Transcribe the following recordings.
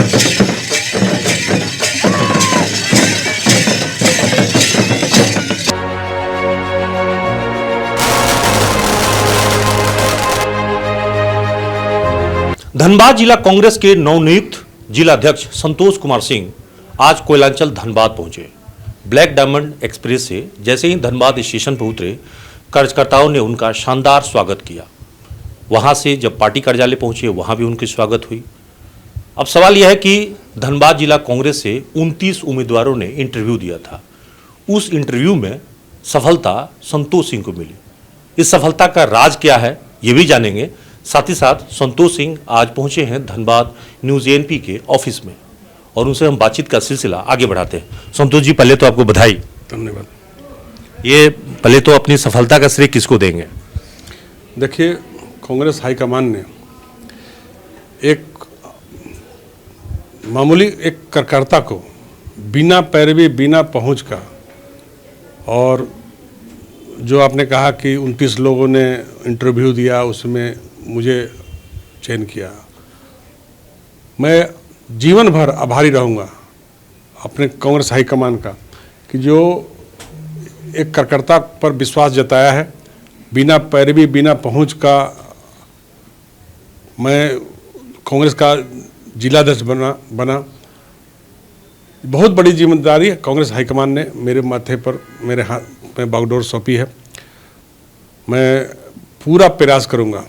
धनबाद जिला कांग्रेस के नवनियुक्त जिला अध्यक्ष संतोष कुमार सिंह आज कोयलांचल धनबाद पहुंचे। ब्लैक डायमंड एक्सप्रेस से जैसे ही धनबाद स्टेशन पर उतरे, कार्यकर्ताओं ने उनका शानदार स्वागत किया। वहां से जब पार्टी कार्यालय पहुंचे, वहां भी उनकी स्वागत हुई। अब सवाल यह है कि धनबाद जिला कांग्रेस से 29 उम्मीदवारों ने इंटरव्यू दिया था। उस इंटरव्यू में सफलता संतोष सिंह को मिली। इस सफलता का राज क्या है, ये भी जानेंगे। साथ ही साथ संतोष सिंह आज पहुंचे हैं धनबाद न्यूज एएनपी के ऑफिस में और उनसे हम बातचीत का सिलसिला आगे बढ़ाते हैं। संतोष जी, पहले तो आपको बधाई। धन्यवाद। ये पहले तो अपनी सफलता का श्रेय किसको देंगे? देखिए, कांग्रेस हाईकमान ने एक मामूली एक कार्यकर्ता को बिना पैरवी, बिना पहुंच का, और जो आपने कहा कि 29 लोगों ने इंटरव्यू दिया, उसमें मुझे चयन किया। मैं जीवन भर आभारी रहूँगा अपने कांग्रेस हाईकमान का कि जो एक कार्यकर्ता पर विश्वास जताया है। बिना पैरवी, बिना पहुंच का मैं कांग्रेस का जिलाध्यक्ष बना। बहुत बड़ी जिम्मेदारी कांग्रेस हाईकमान ने मेरे माथे पर, मेरे हाथ में बागडोर सौंपी है। मैं पूरा प्रयास करूंगा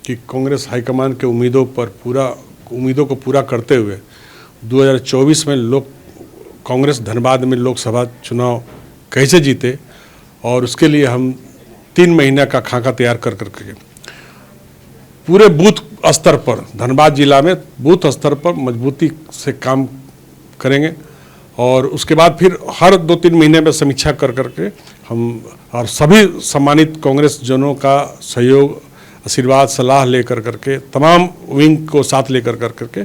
कि कांग्रेस हाईकमान के उम्मीदों को पूरा करते हुए 2024 में कांग्रेस धनबाद में लोकसभा चुनाव कैसे जीते, और उसके लिए हम 3 महीने का खाका तैयार करके पूरे बूथ स्तर पर, धनबाद जिला में बूथ स्तर पर मजबूती से काम करेंगे। और उसके बाद फिर हर 2-3 महीने में समीक्षा करके हम और सभी सम्मानित कांग्रेस जनों का सहयोग, आशीर्वाद, सलाह लेकर करके, तमाम विंग को साथ लेकर करके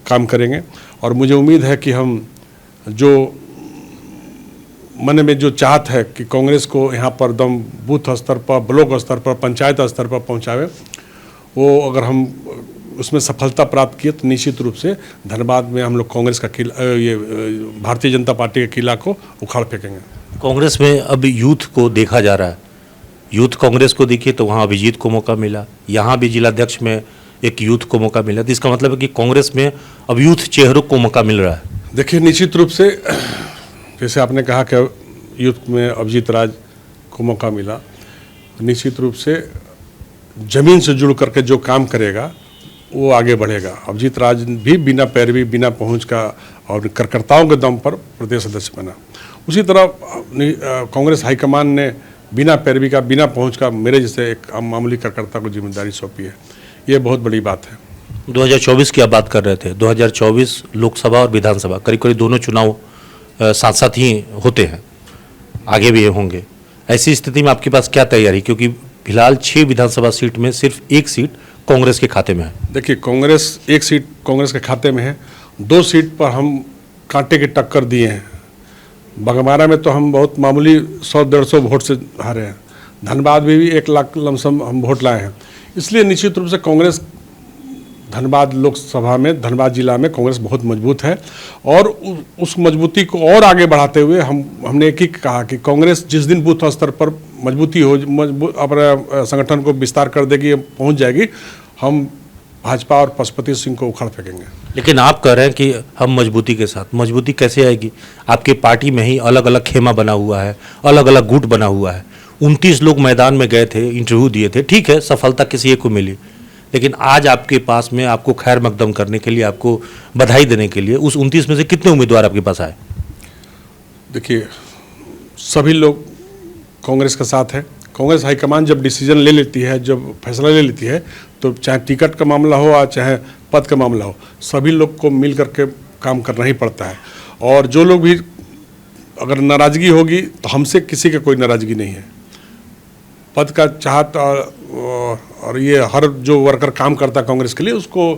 काम करेंगे। और मुझे उम्मीद है कि हम जो मन में जो चाहत है कि कांग्रेस को यहाँ पर दम बूथ स्तर पर, ब्लॉक स्तर पर, पंचायत स्तर पर पहुँचावे, वो अगर हम उसमें सफलता प्राप्त किए तो निश्चित रूप से धनबाद में हम लोग कांग्रेस का किला, ये भारतीय जनता पार्टी के किला को उखाड़ फेंकेंगे। कांग्रेस में अब यूथ को देखा जा रहा है। यूथ कांग्रेस को देखिए तो वहाँ अभिजीत को मौका मिला, यहाँ भी जिलाध्यक्ष में एक यूथ को मौका मिला। तो इसका मतलब है कि कांग्रेस में अब यूथ चेहरों को मौका मिल रहा है। देखिए, निश्चित रूप से जैसे आपने कहा कि यूथ में अभिजीत राज को मौका मिला, निश्चित रूप से जमीन से जुड़ करके जो काम करेगा वो आगे बढ़ेगा। अभिजीत राज भी बिना पैरवी, बिना पहुंच का और कार्यकर्ताओं के दम पर प्रदेश अध्यक्ष बना। उसी तरह कांग्रेस हाईकमान ने बिना पैरवी का, बिना पहुंच का मेरे जैसे एक मामूली कार्यकर्ता को जिम्मेदारी सौंपी है। ये बहुत बड़ी बात है। 2024 की आप बात कर रहे थे। 2024 लोकसभा और विधानसभा करीब करीब दोनों चुनाव साथ साथ ही होते हैं, आगे भी ये होंगे। ऐसी स्थिति में आपके पास क्या तैयारी, क्योंकि फिलहाल 6 विधानसभा सीट में सिर्फ 1 सीट कांग्रेस के खाते में है। देखिए, कांग्रेस 1 सीट कांग्रेस के खाते में है। 2 सीट पर हम कांटे की टक्कर दिए हैं। बगमारा में तो हम बहुत मामूली 100-150 वोट से हारे हैं। धनबाद में भी 1 लाख लमसम हम वोट लाए हैं। इसलिए निश्चित रूप से कांग्रेस धनबाद लोकसभा में, धनबाद जिला में कांग्रेस बहुत मजबूत है। और उस मजबूती को और आगे बढ़ाते हुए हमने एक ही कहा कि कांग्रेस जिस दिन बूथ स्तर पर मजबूती हो, अपने संगठन को विस्तार कर देगी, पहुंच जाएगी, हम भाजपा और पशुपति सिंह को उखाड़ फेंकेंगे। लेकिन आप कह रहे हैं कि हम मजबूती के साथ, मजबूती कैसे आएगी? आपके पार्टी में ही अलग अलग खेमा बना हुआ है, अलग अलग गुट बना हुआ है। 29 लोग मैदान में गए थे, इंटरव्यू दिए थे, ठीक है, सफलता किसी एक को मिली, लेकिन आज आपके पास में आपको खैर मकदम करने के लिए, आपको बधाई देने के लिए उस 29 में से कितने उम्मीदवार आपके पास आए? देखिए, सभी लोग कांग्रेस के साथ है। कांग्रेस हाईकमान जब डिसीजन ले लेती है, जब फैसला ले लेती है, तो चाहे टिकट का मामला हो या चाहे पद का मामला हो, सभी लोग को मिल करके काम करना ही पड़ता है। और जो लोग भी अगर नाराज़गी होगी तो हमसे किसी का कोई नाराज़गी नहीं है। पद का चाहत और ये हर जो वर्कर काम करता है कांग्रेस के लिए, उसको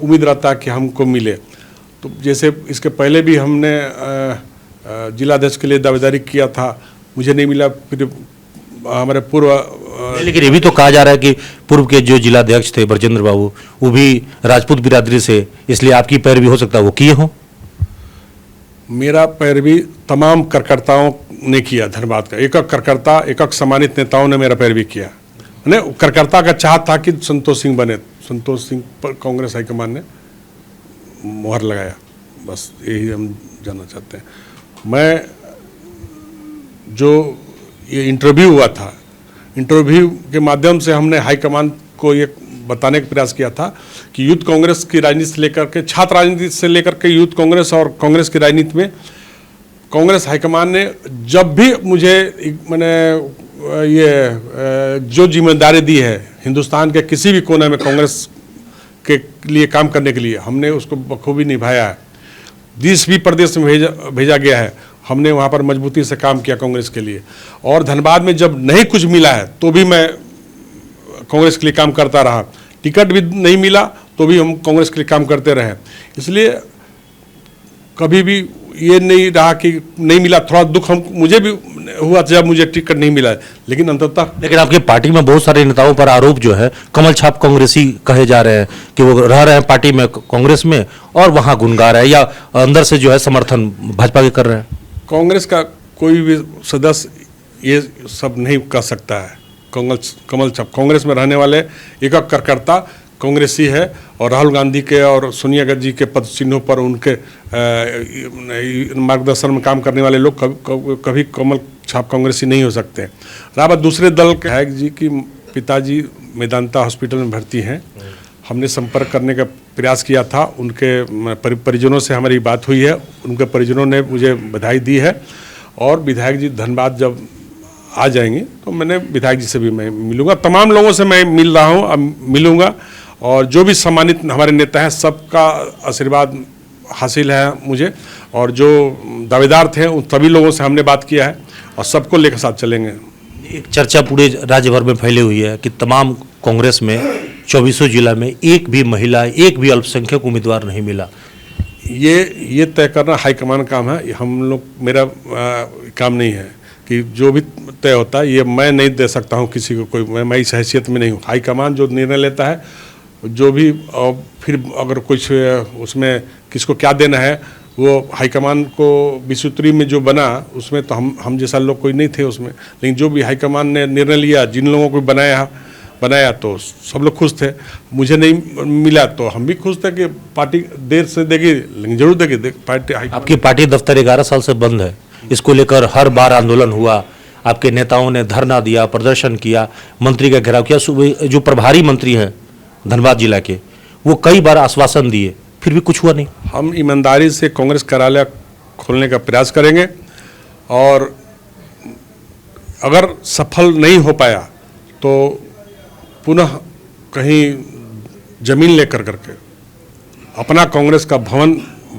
उम्मीद रहता है कि हमको मिले। तो जैसे इसके पहले भी हमने जिलाध्यक्ष के लिए दावेदारी किया था, मुझे नहीं मिला। फिर हमारे पूर्व लेकिन ये भी तो कहा जा रहा है कि पूर्व के जो जिलाध्यक्ष थे ब्रजेंद्र बाबू, वो भी राजपूत बिरादरी से, इसलिए आपकी पैरवी हो सकता है वो किए हो। मेरा पैरवी तमाम कार्यकर्ताओं ने किया धनबाद का, एक एक कार्यकर्ता, एक एक सम्मानित नेताओं ने मेरा पैरवी किया। ने कार्यकर्ता का चाहत था कि संतोष सिंह बने, संतोष सिंह पर कांग्रेस हाईकमान ने मोहर लगाया। बस यही हम जानना चाहते हैं। मैं जो ये इंटरव्यू हुआ था, इंटरव्यू के माध्यम से हमने हाईकमान को ये बताने का प्रयास किया था कि यूथ कांग्रेस की राजनीति से लेकर के, छात्र राजनीति से लेकर के यूथ कांग्रेस और कांग्रेस की राजनीति में कांग्रेस हाईकमान ने जब भी मुझे मैंने ये जो जिम्मेदारी दी है हिंदुस्तान के किसी भी कोने में कांग्रेस के लिए काम करने के लिए, हमने उसको बखूबी निभाया है। जिस भी प्रदेश में भेजा गया है, हमने वहाँ पर मजबूती से काम किया कांग्रेस के लिए। और धनबाद में जब नहीं कुछ मिला है तो भी मैं कांग्रेस के लिए काम करता रहा। टिकट भी नहीं मिला तो भी हम कांग्रेस के लिए काम करते रहे। इसलिए कभी भी ये नहीं रहा कि नहीं मिला, थोड़ा दुख मुझे भी हुआ जब मुझे टिकट नहीं मिला, लेकिन अंततः। लेकिन आपकी पार्टी में बहुत सारे नेताओं पर आरोप जो है कमल छाप कांग्रेसी कहे जा रहे हैं कि वो रह रहे हैं पार्टी में कांग्रेस में और वहां गुनगा रहे हैं या अंदर से जो है समर्थन भाजपा के कर रहे हैं। कांग्रेस का कोई भी सदस्य ये सब नहीं कर सकता है। कमल छाप कांग्रेस में रहने वाले एक एक कार्यकर्ता कांग्रेसी है और राहुल गांधी के और सोनिया गांधी जी के पद चिन्हों पर उनके मार्गदर्शन में काम करने वाले लोग कभी कमल छाप कांग्रेसी नहीं हो सकते। रहा बात दूसरे दल के, विधायक जी की पिताजी मेदांता हॉस्पिटल में भर्ती हैं। हमने संपर्क करने का प्रयास किया था, उनके परिजनों से हमारी बात हुई है, उनके परिजनों ने मुझे बधाई दी है। और विधायक जी धनबाद जब आ जाएंगे तो मैंने विधायक जी से भी मैं मिलूंगा, तमाम लोगों से मैं मिल रहा हूँ, अब मिलूंगा। और जो भी सम्मानित हमारे नेता हैं सबका आशीर्वाद हासिल है मुझे, और जो दावेदार थे उन सभी लोगों से हमने बात किया है और सबको लेकर साथ चलेंगे। एक चर्चा पूरे राज्य भर में फैली हुई है कि तमाम कांग्रेस में 24 जिला में एक भी महिला, एक भी अल्पसंख्यक उम्मीदवार नहीं मिला। ये तय करना हाईकमान का काम है, हम लोग मेरा काम नहीं है कि जो भी तय होता है ये मैं नहीं दे सकता हूँ किसी को, कोई मैं इस हैसियत में नहीं हूँ। हाईकमान जो निर्णय लेता है, जो भी फिर अगर कुछ उसमें किसको क्या देना है वो हाईकमान को विसूत्री में जो बना उसमें तो हम जैसा लोग कोई नहीं थे उसमें, लेकिन जो भी हाईकमान ने निर्णय लिया, जिन लोगों को बनाया तो सब लोग खुश थे। मुझे नहीं मिला तो हम भी खुश थे कि पार्टी देर से देगी लेकिन जरूर देगी पार्टी। आपकी पार्टी दफ्तर 11 साल से बंद है, इसको लेकर हर बार आंदोलन हुआ, आपके नेताओं ने धरना दिया, प्रदर्शन किया, मंत्री का घेराव किया। जो प्रभारी मंत्री हैं धनबाद जिला के वो कई बार आश्वासन दिए, फिर भी कुछ हुआ नहीं। हम ईमानदारी से कांग्रेस कार्यालय खोलने का प्रयास करेंगे और अगर सफल नहीं हो पाया तो पुनः कहीं जमीन लेकर करके अपना कांग्रेस का भवन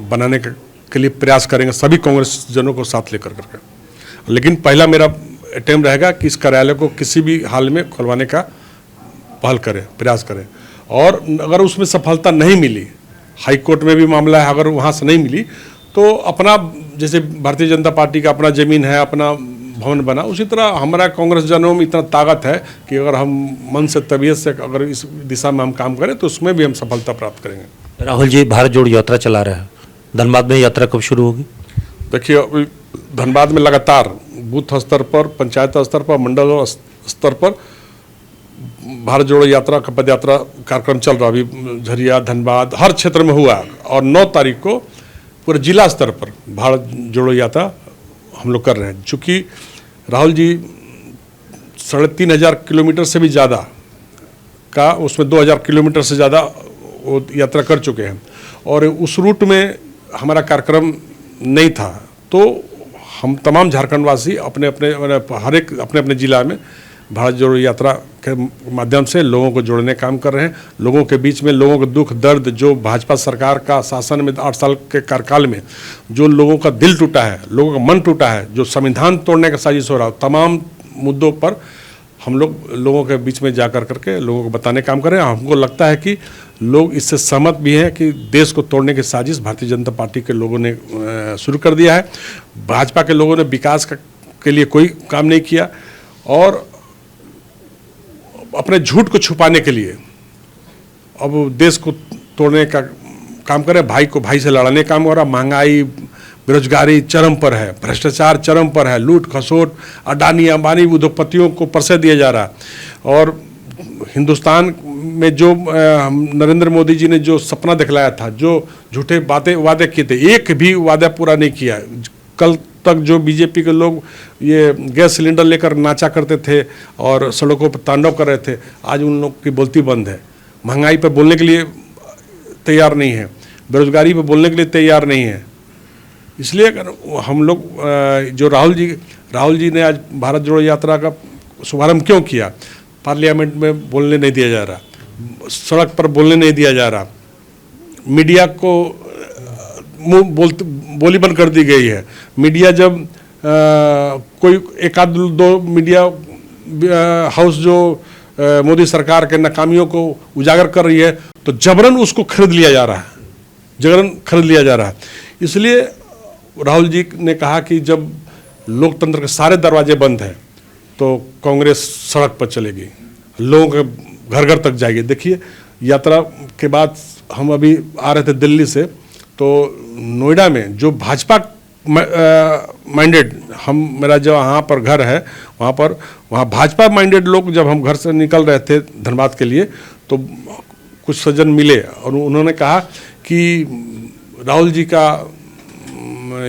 बनाने के लिए प्रयास करेंगे, सभी कांग्रेस जनों को साथ लेकर करके। लेकिन पहला मेरा अटेम्प्ट रहेगा कि इस कार्यालय को किसी भी हाल में खुलवाने का पहल करें, प्रयास करें। और अगर उसमें सफलता नहीं मिली, हाई कोर्ट में भी मामला है, अगर वहाँ से नहीं मिली तो अपना, जैसे भारतीय जनता पार्टी का अपना ज़मीन है, अपना भवन बना, उसी तरह हमारा कांग्रेस जनों में इतना ताकत है कि अगर हम मन से तबीयत से अगर इस दिशा में हम काम करें तो उसमें भी हम सफलता प्राप्त करेंगे। राहुल जी भारत जोड़ यात्रा चला रहे हैं, धनबाद में यात्रा कब शुरू होगी? देखिए धनबाद में लगातार बूथ स्तर पर, पंचायत स्तर पर, मंडल स्तर पर भारत जोड़ो यात्रा का पद यात्रा कार्यक्रम चल रहा। अभी झरिया, धनबाद, हर क्षेत्र में हुआ और 9 तारीख को पूरे जिला स्तर पर भारत जोड़ो यात्रा हम लोग कर रहे हैं। चूँकि राहुल जी 3,500 किलोमीटर से भी ज़्यादा का, उसमें 2,000 किलोमीटर से ज़्यादा वो यात्रा कर चुके हैं और उस रूट में हमारा कार्यक्रम नहीं था, तो हम तमाम झारखंडवासी अपने अपने हर एक अपने अपने ज़िला में भारत जोड़ो यात्रा के माध्यम से लोगों को जोड़ने का काम कर रहे हैं। लोगों के बीच में लोगों का दुख दर्द, जो भाजपा सरकार का शासन में 8 साल के कार्यकाल में जो लोगों का दिल टूटा है, लोगों का मन टूटा है, जो संविधान तोड़ने का साजिश हो रहा है, तमाम मुद्दों पर हम लोग लोगों के बीच में जा करके लोगों को बताने का काम कर रहे हैं। हमको लगता है कि लोग इससे सहमत भी हैं कि देश को तोड़ने की साजिश भारतीय जनता पार्टी के लोगों ने शुरू कर दिया है। भाजपा के लोगों ने विकास के लिए कोई काम नहीं किया और अपने झूठ को छुपाने के लिए अब देश को तोड़ने का काम कर रहे हैं, भाई को भाई से लड़ाने का काम हो रहा। महंगाई, बेरोजगारी चरम पर है, भ्रष्टाचार चरम पर है, लूट खसोट, अडानी अंबानी उद्योगपतियों को परसे दिया जा रहा। और हिंदुस्तान में जो नरेंद्र मोदी जी ने जो सपना दिखलाया था, जो झूठे वादे किए थे, एक भी वादा पूरा नहीं किया। कल तक जो बीजेपी के लोग ये गैस सिलेंडर लेकर नाचा करते थे और सड़कों पर तांडव कर रहे थे, आज उन लोग की बोलती बंद है। महंगाई पर बोलने के लिए तैयार नहीं है, बेरोजगारी पर बोलने के लिए तैयार नहीं है। इसलिए अगर हम लोग जो राहुल जी ने आज भारत जोड़ो यात्रा का शुभारंभ क्यों किया? पार्लियामेंट में बोलने नहीं दिया जा रहा, सड़क पर बोलने नहीं दिया जा रहा, मीडिया को बोली बंद कर दी गई है। मीडिया जब कोई एक आध दो मीडिया हाउस जो मोदी सरकार के नाकामियों को उजागर कर रही है, तो जबरन उसको खरीद लिया जा रहा है, इसलिए राहुल जी ने कहा कि जब लोकतंत्र के सारे दरवाजे बंद हैं तो कांग्रेस सड़क पर चलेगी, लोगों के घर घर तक जाएगी। देखिए, यात्रा के बाद हम अभी आ रहे थे दिल्ली से, तो नोएडा में जो भाजपा माइंडेड मेरा जो वहाँ पर घर है, वहाँ भाजपा माइंडेड लोग, जब हम घर से निकल रहे थे धनबाद के लिए, तो कुछ सज्जन मिले और उन्होंने कहा कि राहुल जी का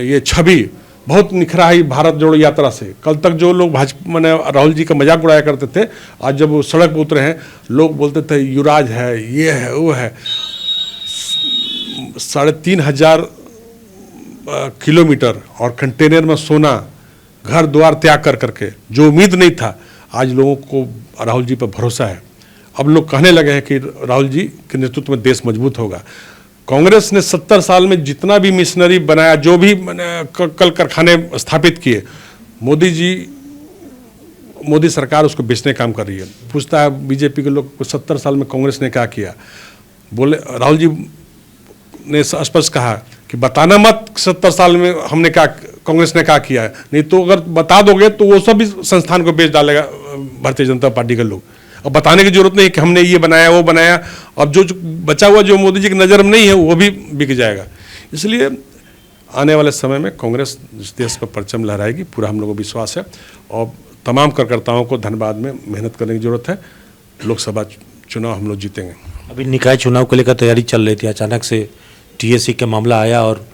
ये छवि बहुत निखरा है भारत जोड़ो यात्रा से। कल तक जो लोग भाजपा राहुल जी का मजाक उड़ाया करते थे, आज जब वो सड़क पर उतरे हैं, लोग बोलते थे युवराज है, ये है, वो है। 3,500 किलोमीटर और कंटेनर में सोना, घर द्वार त्याग करके, जो उम्मीद नहीं था, आज लोगों को राहुल जी पर भरोसा है। अब लोग कहने लगे हैं कि राहुल जी के नेतृत्व में देश मजबूत होगा। कांग्रेस ने 70 साल में जितना भी मिशनरी बनाया, जो भी कल कारखाने स्थापित किए, मोदी सरकार उसको बेचने काम कर रही है। पूछता है बीजेपी के लोग, 70 साल में कांग्रेस ने क्या किया? बोले, राहुल जी ने स्पष्ट कहा कि बताना मत 70 साल में हमने क्या, कांग्रेस ने क्या किया है, नहीं तो अगर बता दोगे तो वो सभी संस्थान को बेच डालेगा भारतीय जनता पार्टी के लोग। अब बताने की जरूरत नहीं कि हमने ये बनाया, वो बनाया। अब जो बचा हुआ जो मोदी जी की नज़र में नहीं है, वो भी बिक जाएगा। इसलिए आने वाले समय में कांग्रेस इस देश पर परचम लहराएगी, पूरा हम लोगों को विश्वास है। और तमाम कार्यकर्ताओं को धनबाद में मेहनत करने की जरूरत है। लोकसभा चुनाव हम लोग जीतेंगे। अभी निकाय चुनाव को लेकर तैयारी चल रही थी, अचानक से टीएससी का मामला आया और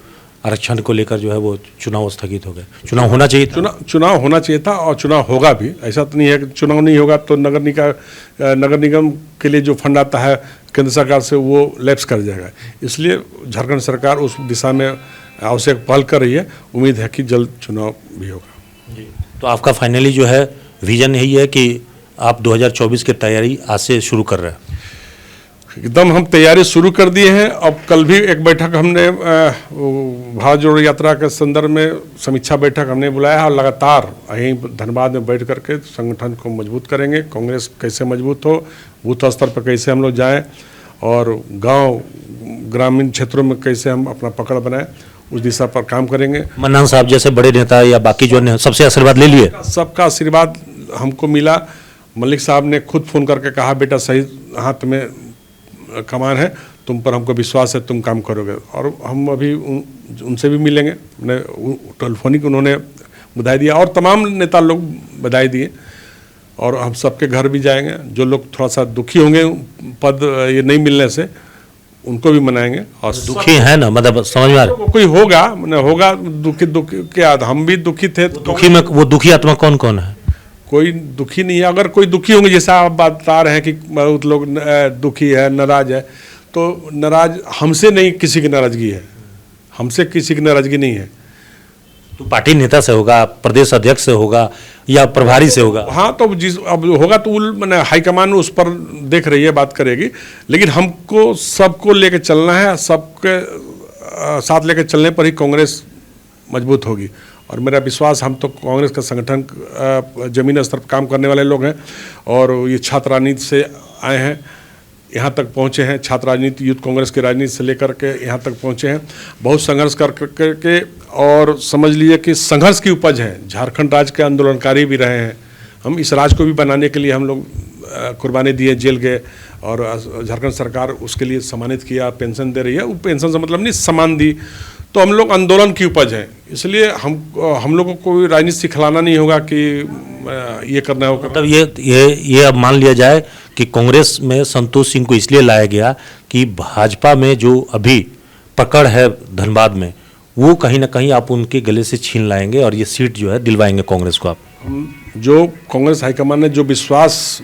आरक्षण को लेकर जो है वो चुनाव स्थगित हो गए। चुनाव होना चाहिए था, चुनाव होना चाहिए था और चुनाव होगा भी। ऐसा तो नहीं है कि चुनाव नहीं होगा तो नगर निगम के लिए जो फंड आता है केंद्र सरकार से, वो लैप्स कर जाएगा। इसलिए झारखंड सरकार उस दिशा में आवश्यक पहल कर रही है। उम्मीद है कि जल्द चुनाव भी होगा। तो आपका फाइनली जो है विजन यही है कि आप 2024 की तैयारी आज से शुरू कर रहे हैं? एकदम हम तैयारी शुरू कर दिए हैं। अब कल भी एक बैठक हमने भारत जोड़ो यात्रा के संदर्भ में समीक्षा बैठक हमने बुलाया है और लगातार यहीं धनबाद में बैठ करके संगठन को मजबूत करेंगे। कांग्रेस कैसे मजबूत हो, बूथ स्तर पर कैसे हम लोग जाएं और गांव ग्रामीण क्षेत्रों में कैसे हम अपना पकड़ बनाएं, उस दिशा पर काम करेंगे। मन्नान साहब जैसे बड़े नेता या बाकी जो सबसे आशीर्वाद ले लिए? सबका आशीर्वाद हमको मिला। मलिक साहब ने खुद फ़ोन करके कहा, बेटा सही हाथ में कमान है, तुम पर हमको विश्वास है, तुम काम करोगे। और हम अभी उनसे भी मिलेंगे। टेलीफोनिक उन्होंने बधाई दिया और तमाम नेता लोग बधाई दिए। और हम सबके घर भी जाएंगे। जो लोग थोड़ा सा दुखी होंगे पद ये नहीं मिलने से, उनको भी मनाएंगे। और दुखी है ना, मतलब समझ में आ रहा है? कोई होगा दुखी क्या, हम भी दुखी थे। दुखी में वो दुखी आत्मा कौन कौन है? कोई दुखी नहीं है। अगर कोई दुखी होंगे, जैसा आप बता रहे हैं कि बहुत लोग दुखी है, नाराज है, तो नाराज हमसे नहीं, किसी की नाराजगी है, हमसे किसी की नाराजगी नहीं है। तो पार्टी नेता से होगा, प्रदेश अध्यक्ष से होगा या प्रभारी से होगा? हाँ, तो अब होगा तो मैंने हाईकमान उस पर देख रही है, बात करेगी। लेकिन हमको सबको लेके चलना है, सबके साथ लेके चलने पर ही कांग्रेस मजबूत होगी। और मेरा विश्वास, हम तो कांग्रेस का संगठन जमीनी स्तर पर काम करने वाले लोग हैं और ये छात्र राजनीति से आए हैं, यहाँ तक पहुँचे हैं। छात्र राजनीति, यूथ कांग्रेस की राजनीति से लेकर के यहाँ तक पहुँचे हैं। बहुत संघर्ष करके, और समझ लीजिए कि संघर्ष की उपज है। झारखंड राज्य के आंदोलनकारी भी रहे हैं हम। इस राज्य को भी बनाने के लिए हम लोग कुर्बानी दी है, जेल गए और झारखंड सरकार उसके लिए सम्मानित किया, पेंशन दे रही है। वो पेंशन से मतलब नहीं, सम्मान दी। तो हम लोग आंदोलन की उपज है, इसलिए हम लोगों को कोई राजनीति सिखलाना नहीं होगा कि ये करना होगा। मतलब ये अब मान लिया जाए कि कांग्रेस में संतोष सिंह को इसलिए लाया गया कि भाजपा में जो अभी पकड़ है धनबाद में, वो कहीं ना कहीं आप उनके गले से छीन लाएंगे और ये सीट जो है दिलवाएंगे कांग्रेस को आप। जो कांग्रेस हाईकमान ने जो विश्वास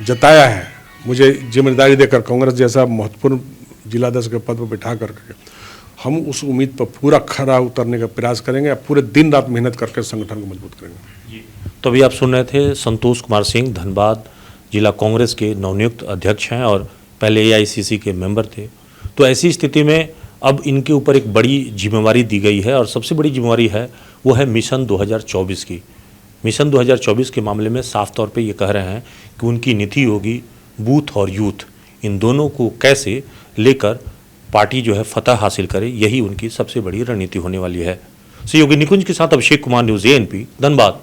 जताया है मुझे जिम्मेदारी देकर, कांग्रेस जैसा महत्वपूर्ण जिलाध्यक्ष के पद पर बिठा करके, हम उस उम्मीद पर पूरा खरा उतरने का प्रयास करेंगे, पूरे दिन रात मेहनत करके संगठन को मजबूत करेंगे। तो अभी आप सुन रहे थे संतोष कुमार सिंह, धनबाद जिला कांग्रेस के नवनियुक्त अध्यक्ष हैं और पहले एआईसीसी के मेंबर थे। तो ऐसी स्थिति में अब इनके ऊपर एक बड़ी जिम्मेवारी दी गई है और सबसे बड़ी जिम्मेवारी है वो है मिशन 2024 की। मिशन 2024 के मामले में साफ तौर पे ये कह रहे हैं कि उनकी नीति होगी बूथ और यूथ, इन दोनों को कैसे लेकर पार्टी जो है फतह हासिल करे, यही उनकी सबसे बड़ी रणनीति होने वाली है। सहयोगी निकुंज के साथ अभिषेक कुमार, न्यूज़ एएनपी, धनबाद।